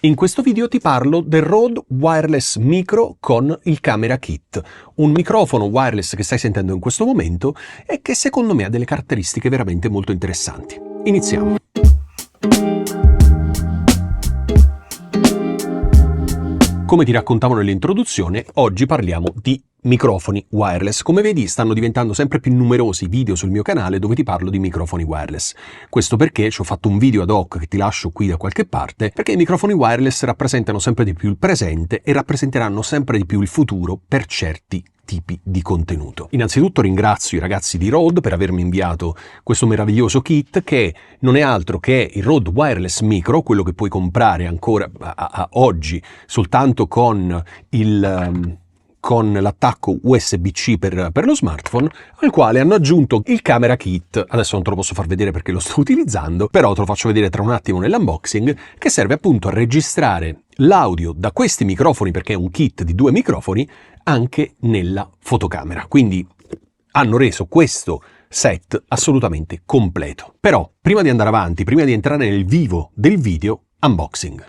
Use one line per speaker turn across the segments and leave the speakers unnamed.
In questo video ti parlo del Rode Wireless Micro con il Camera Kit, un microfono wireless che stai sentendo in questo momento e che secondo me ha delle caratteristiche veramente molto interessanti. Iniziamo. Come ti raccontavo nell'introduzione, oggi parliamo di microfoni wireless. Come vedi, stanno diventando sempre più numerosi i video sul mio canale dove ti parlo di microfoni wireless. Questo perché ci ho fatto un video ad hoc che ti lascio qui da qualche parte, perché i microfoni wireless rappresentano sempre di più il presente e rappresenteranno sempre di più il futuro per certi tipi di contenuto. Innanzitutto ringrazio i ragazzi di Rode per avermi inviato questo meraviglioso kit che non è altro che il Rode Wireless Micro, quello che puoi comprare ancora oggi soltanto con l'attacco USB-C per lo smartphone, al quale hanno aggiunto il Camera Kit. Adesso non te lo posso far vedere perché lo sto utilizzando, però te lo faccio vedere tra un attimo nell'unboxing, che serve appunto a registrare l'audio da questi microfoni, perché è un kit di 2 microfoni, anche nella fotocamera. Quindi hanno reso questo set assolutamente completo. Però, prima di andare avanti, prima di entrare nel vivo del video, unboxing.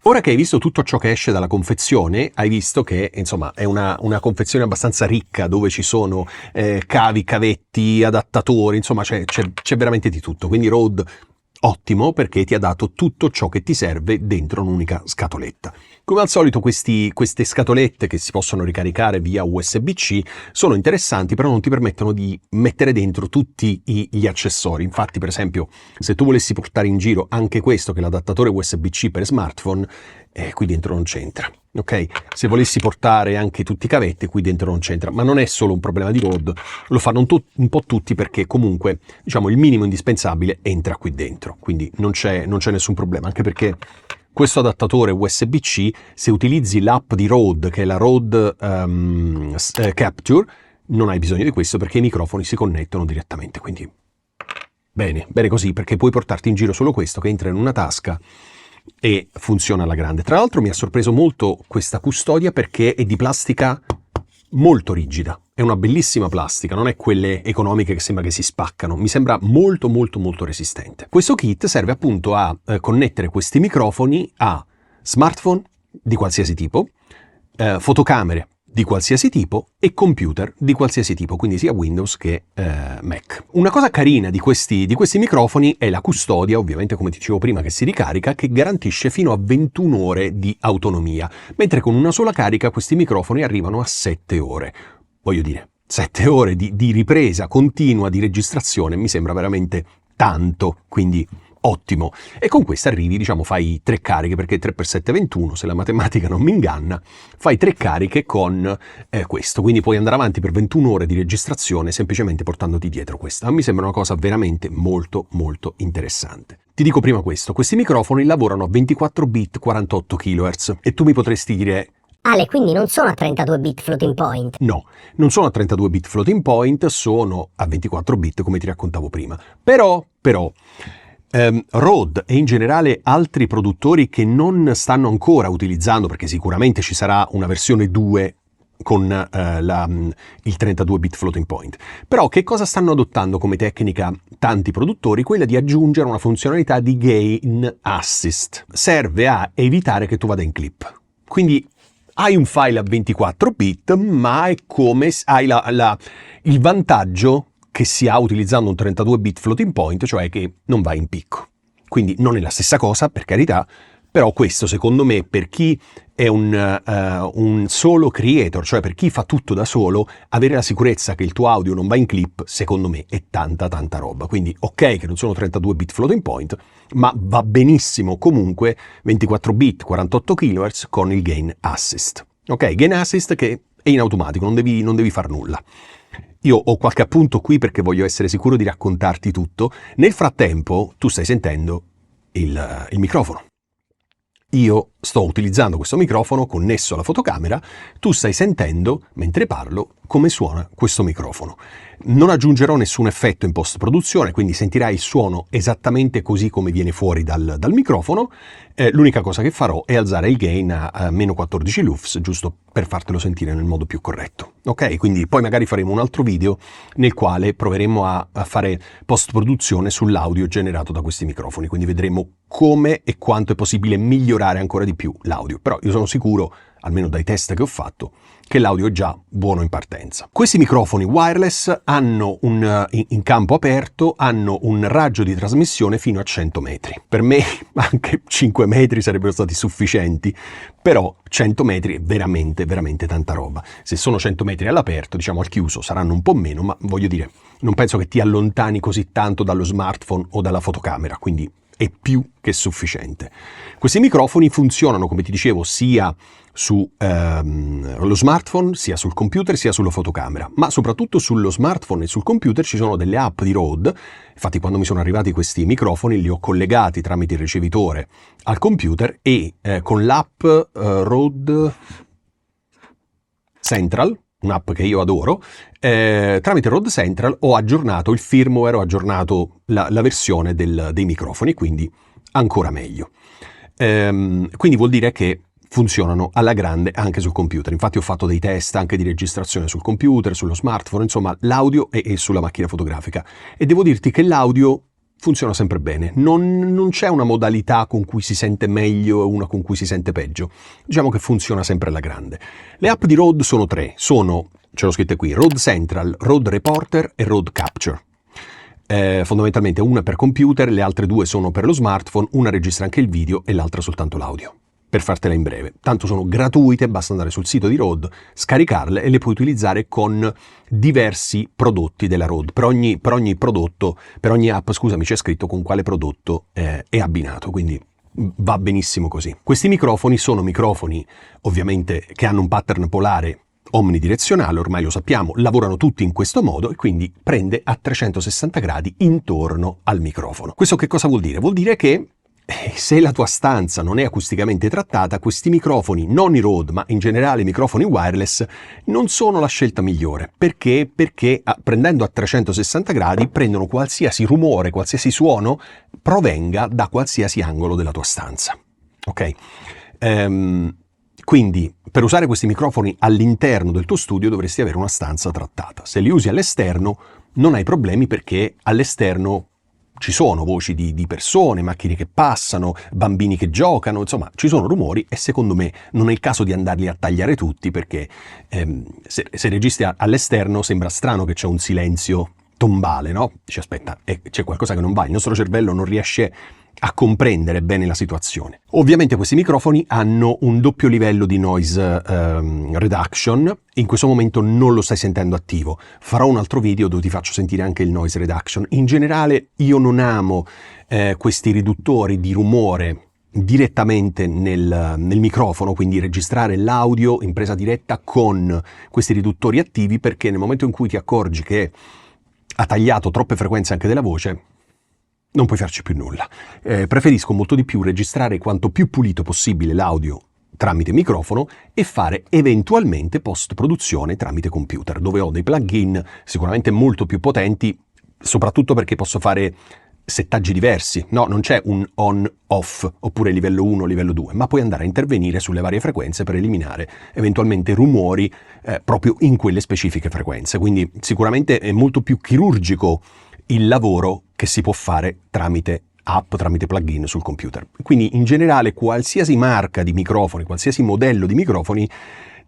Ora che hai visto tutto ciò che esce dalla confezione, hai visto che insomma è una confezione abbastanza ricca dove ci sono cavi, cavetti, adattatori, insomma c'è veramente di tutto. Quindi Rode ottimo perché ti ha dato tutto ciò che ti serve dentro un'unica scatoletta. Come al solito queste scatolette che si possono ricaricare via USB-C sono interessanti, però non ti permettono di mettere dentro tutti gli accessori. Infatti, per esempio, se tu volessi portare in giro anche questo, che è l'adattatore USB-C per smartphone, qui dentro non c'entra. Ok? Se volessi portare anche tutti i cavetti, qui dentro non c'entra, ma non è solo un problema di Rode, lo fanno un po' tutti perché comunque, diciamo, il minimo indispensabile entra qui dentro, quindi non c'è nessun problema, anche perché questo adattatore USB-C, se utilizzi l'app di Rode, che è la Rode Capture, non hai bisogno di questo perché i microfoni si connettono direttamente, quindi bene così, perché puoi portarti in giro solo questo che entra in una tasca e funziona alla grande. Tra l'altro mi ha sorpreso molto questa custodia perché è di plastica molto rigida, è una bellissima plastica, non è quelle economiche che sembra che si spaccano, mi sembra molto resistente. Questo kit serve appunto a connettere questi microfoni a smartphone di qualsiasi tipo, fotocamere di qualsiasi tipo e computer di qualsiasi tipo, quindi sia Windows che Mac. Una cosa carina di questi microfoni è la custodia, ovviamente come dicevo prima, che si ricarica, che garantisce fino a 21 ore di autonomia, mentre con una sola carica questi microfoni arrivano a 7 ore. Voglio dire, 7 ore di ripresa continua, di registrazione, mi sembra veramente tanto, quindi Ottimo. E con questa arrivi, diciamo, fai 3 cariche, perché 3 per 7 è 21, se la matematica non mi inganna, fai 3 cariche con questo, quindi puoi andare avanti per 21 ore di registrazione semplicemente portandoti dietro questa. Mi sembra una cosa veramente molto molto interessante. Ti dico prima questo, questi microfoni lavorano a 24 bit 48 kHz e tu mi potresti dire:
Ale, quindi non sono a 32 bit floating point?
no, non sono a 32 bit floating point, sono a 24 bit come ti raccontavo prima. Però Rode e in generale altri produttori che non stanno ancora utilizzando, perché sicuramente ci sarà una versione 2 con il 32 bit floating point. Però che cosa stanno adottando come tecnica tanti produttori? Quella di aggiungere una funzionalità di gain assist. Serve a evitare che tu vada in clip. Quindi hai un file a 24 bit, ma è come hai il vantaggio che si ha utilizzando un 32 bit floating point, cioè che non va in picco. Quindi non è la stessa cosa, per carità, però questo secondo me per chi è un solo creator, cioè per chi fa tutto da solo, avere la sicurezza che il tuo audio non va in clip, secondo me è tanta roba. Quindi ok che non sono 32 bit floating point, ma va benissimo comunque 24 bit 48 kHz con il gain assist. Ok, gain assist che è in automatico, non devi far nulla. Io ho qualche appunto qui perché voglio essere sicuro di raccontarti tutto. Nel frattempo tu stai sentendo il microfono. Io sto utilizzando questo microfono connesso alla fotocamera, tu stai sentendo, mentre parlo, come suona questo microfono. Non aggiungerò nessun effetto in post-produzione, quindi sentirai il suono esattamente così come viene fuori dal microfono. L'unica cosa che farò è alzare il gain a meno 14 lufs, giusto per fartelo sentire nel modo più corretto. Ok? Quindi poi magari faremo un altro video nel quale proveremo a fare post-produzione sull'audio generato da questi microfoni, quindi vedremo come e quanto è possibile migliorare ancora di più l'audio. Però io sono sicuro, almeno dai test che ho fatto, che l'audio è già buono in partenza. Questi microfoni wireless hanno in campo aperto hanno un raggio di trasmissione fino a 100 metri. Per me anche 5 metri sarebbero stati sufficienti, però 100 metri è veramente tanta roba. Se sono 100 metri all'aperto, diciamo al chiuso saranno un po' meno, ma voglio dire, non penso che ti allontani così tanto dallo smartphone o dalla fotocamera, quindi è più che sufficiente. Questi microfoni funzionano, come ti dicevo, sia sullo smartphone, sia sul computer, sia sulla fotocamera, ma soprattutto sullo smartphone e sul computer ci sono delle app di Rode. Infatti quando mi sono arrivati questi microfoni li ho collegati tramite il ricevitore al computer e con l'app Rode Central, un'app che io adoro, tramite Rode Central ho aggiornato il firmware, ho aggiornato la versione dei microfoni, quindi ancora meglio. Quindi vuol dire che funzionano alla grande anche sul computer. Infatti ho fatto dei test anche di registrazione sul computer, sullo smartphone, insomma l'audio e sulla macchina fotografica. E devo dirti che l'audio funziona sempre bene, non c'è una modalità con cui si sente meglio e una con cui si sente peggio. Diciamo che funziona sempre alla grande. Le app di Rode sono 3, ce l'ho scritte qui, Rode Central, Rode Reporter e Rode Capture. Fondamentalmente una per computer, le altre 2 sono per lo smartphone, una registra anche il video e l'altra soltanto l'audio. Per fartela in breve, tanto sono gratuite, basta andare sul sito di Rode, scaricarle e le puoi utilizzare con diversi prodotti della Rode. Per ogni prodotto, per ogni app, scusami, c'è scritto con quale prodotto è abbinato, quindi va benissimo così. Questi microfoni sono microfoni ovviamente che hanno un pattern polare omnidirezionale, ormai lo sappiamo, lavorano tutti in questo modo e quindi prende a 360 gradi intorno al microfono. Questo che cosa vuol dire? Vuol dire che se la tua stanza non è acusticamente trattata, questi microfoni, non i Rode, ma in generale i microfoni wireless, non sono la scelta migliore. Perché? Perché prendendo a 360 gradi prendono qualsiasi rumore, qualsiasi suono provenga da qualsiasi angolo della tua stanza. Ok? Quindi per usare questi microfoni all'interno del tuo studio dovresti avere una stanza trattata. Se li usi all'esterno non hai problemi perché all'esterno ci sono voci di persone, macchine che passano, bambini che giocano, insomma ci sono rumori e secondo me non è il caso di andarli a tagliare tutti perché se registri all'esterno sembra strano che c'è un silenzio tombale, no? Dici aspetta, c'è qualcosa che non va, il nostro cervello non riesce a comprendere bene la situazione. Ovviamente questi microfoni hanno un doppio livello di noise reduction. In questo momento non lo stai sentendo attivo. Farò un altro video dove ti faccio sentire anche il noise reduction. In generale io non amo questi riduttori di rumore direttamente nel microfono, quindi registrare l'audio in presa diretta con questi riduttori attivi, perché nel momento in cui ti accorgi che ha tagliato troppe frequenze anche della voce, non puoi farci più nulla. Preferisco molto di più registrare quanto più pulito possibile l'audio tramite microfono e fare eventualmente post-produzione tramite computer, dove ho dei plugin sicuramente molto più potenti, soprattutto perché posso fare settaggi diversi. No, non c'è un on-off oppure livello 1, livello 2, ma puoi andare a intervenire sulle varie frequenze per eliminare eventualmente rumori proprio in quelle specifiche frequenze. Quindi sicuramente è molto più chirurgico il lavoro che si può fare tramite app, tramite plugin sul computer. Quindi in generale qualsiasi marca di microfoni, qualsiasi modello di microfoni,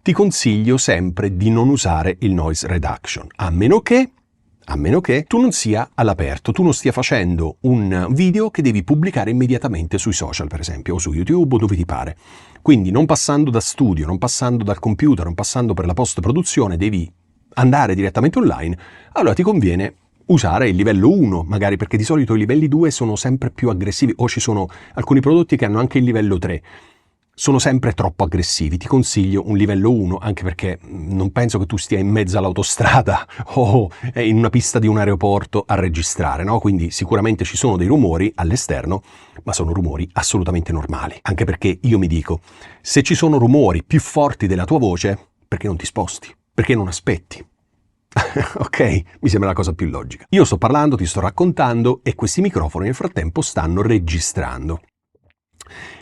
ti consiglio sempre di non usare il noise reduction, a meno che tu non sia all'aperto, tu non stia facendo un video che devi pubblicare immediatamente sui social, per esempio, o su YouTube o dove ti pare. Quindi non passando da studio, non passando dal computer, non passando per la post-produzione, devi andare direttamente online, allora ti conviene usare il livello 1, magari, perché di solito i livelli 2 sono sempre più aggressivi, o ci sono alcuni prodotti che hanno anche il livello 3. Sono sempre troppo aggressivi. Ti consiglio un livello 1, anche perché non penso che tu stia in mezzo all'autostrada o in una pista di un aeroporto a registrare, no? Quindi sicuramente ci sono dei rumori all'esterno, ma sono rumori assolutamente normali. Anche perché io mi dico, se ci sono rumori più forti della tua voce, perché non ti sposti? Perché non aspetti? Ok? Mi sembra la cosa più logica. Io sto parlando, ti sto raccontando e questi microfoni nel frattempo stanno registrando.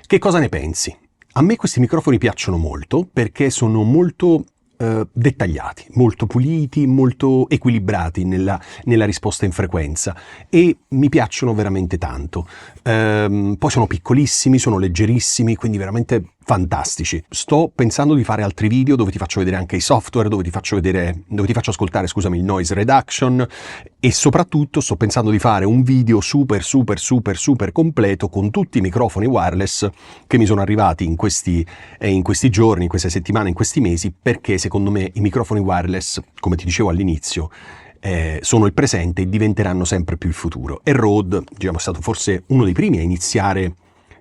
Che cosa ne pensi? A me questi microfoni piacciono molto perché sono molto dettagliati, molto puliti, molto equilibrati nella risposta in frequenza e mi piacciono veramente tanto. Poi sono piccolissimi, sono leggerissimi, quindi veramente fantastici. Sto pensando di fare altri video dove ti faccio vedere anche i software, dove ti faccio ascoltare, scusami, il noise reduction, e soprattutto sto pensando di fare un video super completo con tutti i microfoni wireless che mi sono arrivati in questi giorni, in queste settimane, in questi mesi, perché secondo me i microfoni wireless, come ti dicevo all'inizio, sono il presente e diventeranno sempre più il futuro. E Rode, diciamo, è stato forse uno dei primi a iniziare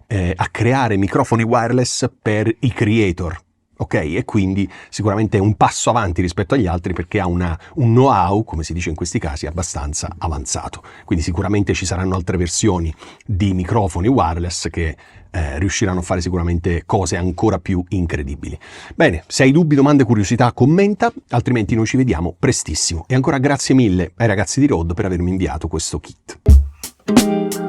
a creare microfoni wireless per i creator, ok? E quindi sicuramente è un passo avanti rispetto agli altri perché ha un know-how, come si dice in questi casi, abbastanza avanzato. Quindi sicuramente ci saranno altre versioni di microfoni wireless che riusciranno a fare sicuramente cose ancora più incredibili. Bene, se hai dubbi, domande, curiosità, commenta, altrimenti noi ci vediamo prestissimo. E ancora grazie mille ai ragazzi di Rode per avermi inviato questo kit.